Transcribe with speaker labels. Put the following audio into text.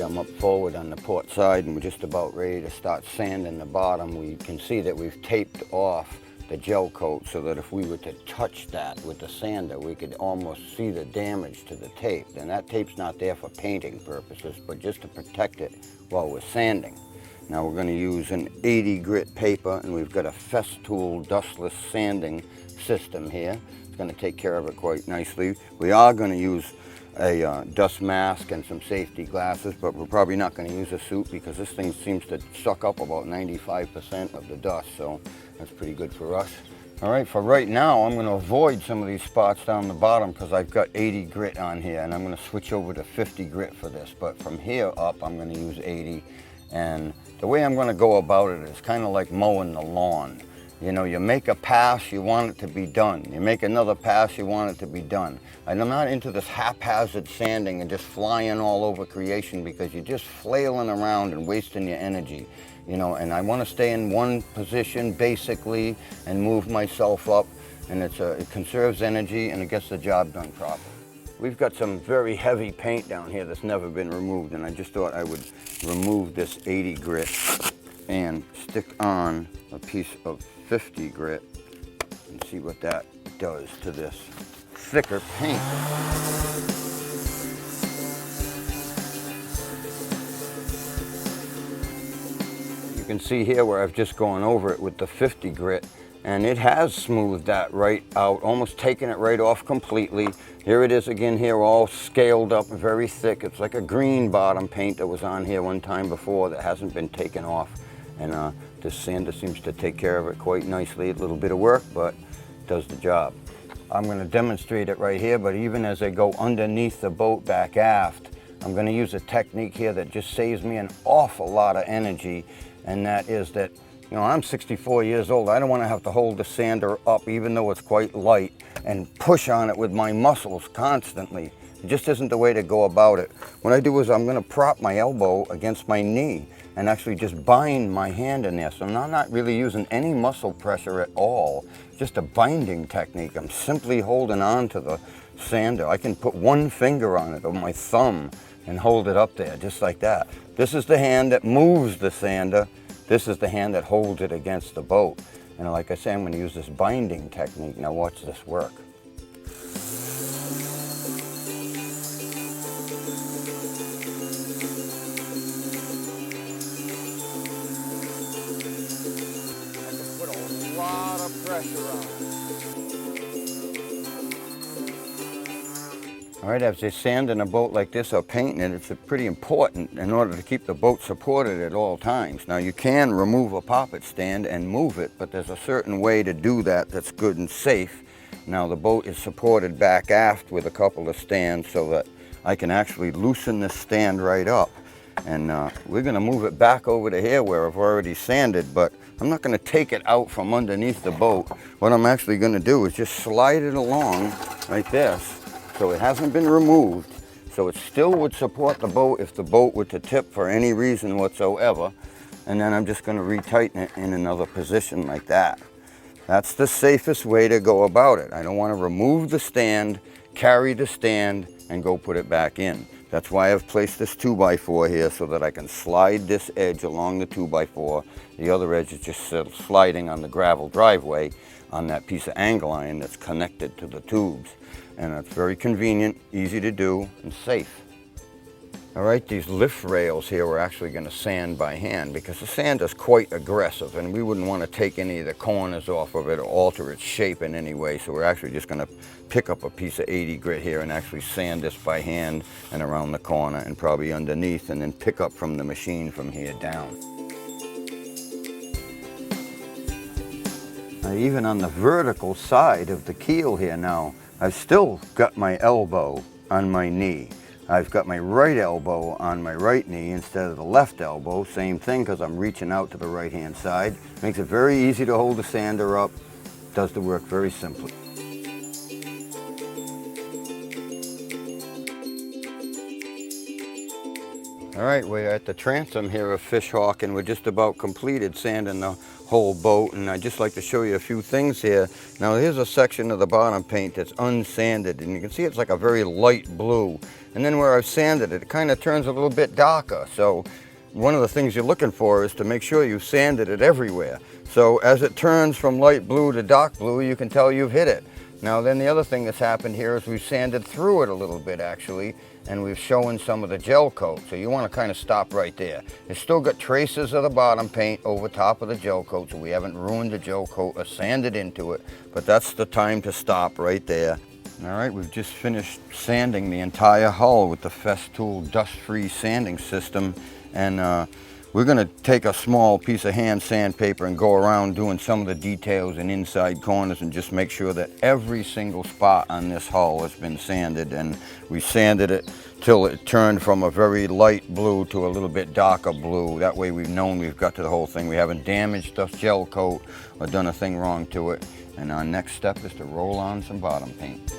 Speaker 1: I'm up forward on the port side and we're just about ready to start sanding the bottom. We can see that we've taped off the gel coat so that if we were to touch that with the sander, we could almost see the damage to the tape. And that tape's not there for painting purposes, but just to protect it while we're sanding. Now we're going to use an 80 grit paper, and we've got a Festool dustless sanding system here. It's going to take care of it quite nicely. We are going to use a dust mask and some safety glasses, but we're probably not going to use a suit because this thing seems to suck up about 95% of the dust, so that's pretty good for us. All right, for right now, I'm going to avoid some of these spots down the bottom because I've got 80 grit on here, and I'm going to switch over to 50 grit for this. But from here up, I'm going to use 80. And the way I'm going to go about it is kind of like mowing the lawn. You know, you make a pass, you want it to be done. You make another pass, you want it to be done. And I'm not into this haphazard sanding and just flying all over creation because you're just flailing around and wasting your energy. You know, and I want to stay in one position basically and move myself up, and it conserves energy and it gets the job done properly. We've got some very heavy paint down here that's never been removed, and I just thought I would remove this 80 grit and stick on a piece of 50 grit and see what that does to this thicker paint. You can see here where I've just gone over it with the 50 grit, and it has smoothed that right out, almost taken it right off completely. Here it is again here, all scaled up, very thick. It's like a green bottom paint that was on here one time before that hasn't been taken off. And this sander seems to take care of it quite nicely. A little bit of work, but does the job. I'm going to demonstrate it right here, but even as I go underneath the boat back aft, I'm going to use a technique here that just saves me an awful lot of energy, and that is that, you know, I'm 64 years old. I don't want to have to hold the sander up, even though it's quite light, and push on it with my muscles constantly. It just isn't the way to go about it. What I do is I'm going to prop my elbow against my knee and actually just bind my hand in there. So I'm not really using any muscle pressure at all, just a binding technique. I'm simply holding on to the sander. I can put one finger on it, or my thumb, and hold it up there, just like that. This is the hand that moves the sander. This is the hand that holds it against the boat. And like I say, I'm going to use this binding technique. Now watch this work. I can put a lot of pressure on it. All right, as they sand in a boat like this or painting it, it's pretty important in order to keep the boat supported at all times. Now you can remove a poppet stand and move it, but there's a certain way to do that that's good and safe. Now the boat is supported back aft with a couple of stands so that I can actually loosen this stand right up. And we're going to move it back over to here where I've already sanded, but I'm not going to take it out from underneath the boat. What I'm actually going to do is just slide it along like this. So it hasn't been removed, so it still would support the boat if the boat were to tip for any reason whatsoever. And then I'm just going to retighten it in another position like that. That's the safest way to go about it. I don't want to remove the stand, carry the stand, and go put it back in. That's why I've placed this 2x4 here so that I can slide this edge along the 2x4. The other edge is just sliding on the gravel driveway on that piece of angle iron that's connected to the tubes. And it's very convenient, easy to do, and safe. All right, these lift rails here we're actually going to sand by hand because the sand is quite aggressive and we wouldn't want to take any of the corners off of it or alter its shape in any way. So we're actually just going to pick up a piece of 80 grit here and actually sand this by hand and around the corner and probably underneath, and then pick up from the machine from here down. Now, even on the vertical side of the keel here now, I've still got my elbow on my knee. I've got my right elbow on my right knee instead of the left elbow. Same thing because I'm reaching out to the right hand side. Makes it very easy to hold the sander up. Does the work very simply. All right, we're at the transom here of Fish Hawk, and we're just about completed sanding the whole boat, and I'd just like to show you a few things here. Now here's a section of the bottom paint that's unsanded, and you can see it's like a very light blue. And then where I've sanded it, it kind of turns a little bit darker. So one of the things you're looking for is to make sure you've sanded it everywhere. So as it turns from light blue to dark blue, you can tell you've hit it. Now then the other thing that's happened here is we've sanded through it a little bit actually, and we've shown some of the gel coat. So you want to kind of stop right there. It's still got traces of the bottom paint over top of the gel coat, so we haven't ruined the gel coat or sanded into it, but that's the time to stop right there. All right, we've just finished sanding the entire hull with the Festool dust-free sanding system, and we're going to take a small piece of hand sandpaper and go around doing some of the details and inside corners and just make sure that every single spot on this hull has been sanded. And we sanded it till it turned from a very light blue to a little bit darker blue. That way we've known we've got to the whole thing. We haven't damaged the gel coat or done a thing wrong to it. And our next step is to roll on some bottom paint.